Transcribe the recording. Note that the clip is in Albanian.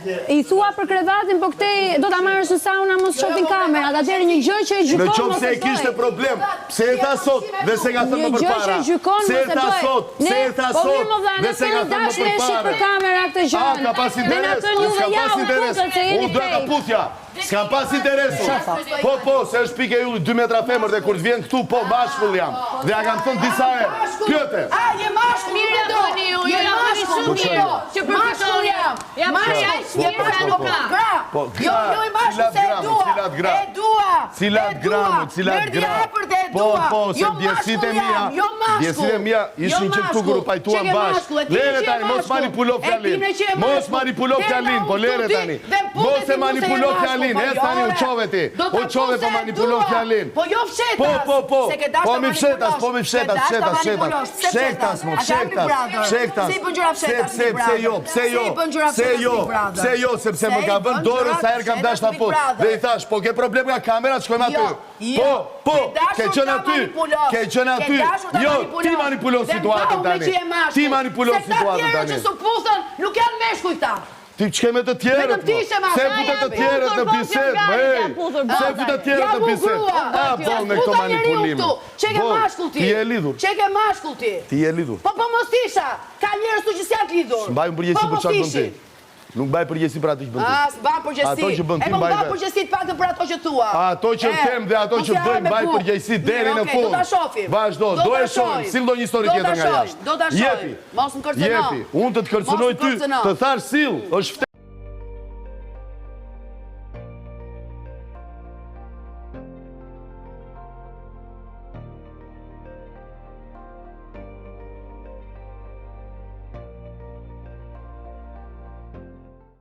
I thua për krevatin, po këtej do ta marrësh në sauna mos shohin kamerat. Atëherë një gjë që e gjykon. Në qoftë se e kishte problem, pse e tha sot dhe se ka thënë më përpara? Pse e tha sot? Pse e tha sot dhe se ka thënë më përpara? A, ka pas interes? S'ka pas interes? Unë duhet ka puthja. S'kam pas interesu. Po, se është pike julli 2 metra femër dhe kur të vjen këtu, po, mashkull jam. Dhe ja kam thënë disa herë. Pjote. A, je mashkull, mirë do. Je mashkull, mirë. Që mashkull jam. Je mashkull, gra. Jo, i mashkull se e dua. E dua. Cilat gramu, cilat gramu. Po, se djesit e mija. Djesit e mija ishin që këtu grupajtuan bashkë. Lere tani, mos manipulo fjallin. Mos manipulo fjallin, po lere tani. Mos e manipulo fjallin. E tani u qove ti. U qove po manipulon fjallin. Po jo fshetas. Po mi fshetas, Fshetas, mo, fshetas. Pse jo, sepse më ka vënd dorën sa herë kam dash ta fut. Dhe i thash, po ke problem nga kamerat, shkojmë aty. Po, ke qenë aty. Jo, ti manipulon situatën tani. Ti manipulon situatën tani. Se ta tjerë që su puthën, nuk janë meshkuj ta. Ti që keme të tjerët, se futet të tjerët në biset, se futet të tjerët në biset. A, bon me këto manipulime. Qeke mashkull ti. Ti je lidhur. Qeke mashkull ti. Ti je lidhur. Po mos tisha. Ka njerës tu që si janë lidhur. S'mbaj më përgjesi për qatë bëndi. Nuk mbaj përgjesi për ato që bëndi. S'mbaj përgjesi. Ato që bëndi, mbaj vetë. E mbaj përgjesi të patë për ato që tua. Ato që them dhe ato që bëjmë, mbaj përgjesi deri në fund. Do ta shofim. Vazhdo, do e shohim. Sill do një histori tjetër nga jashtë. Do ta shohim. Mos më kërcëno. Jepi, unë të të kërcënoj ty, të thash sill, është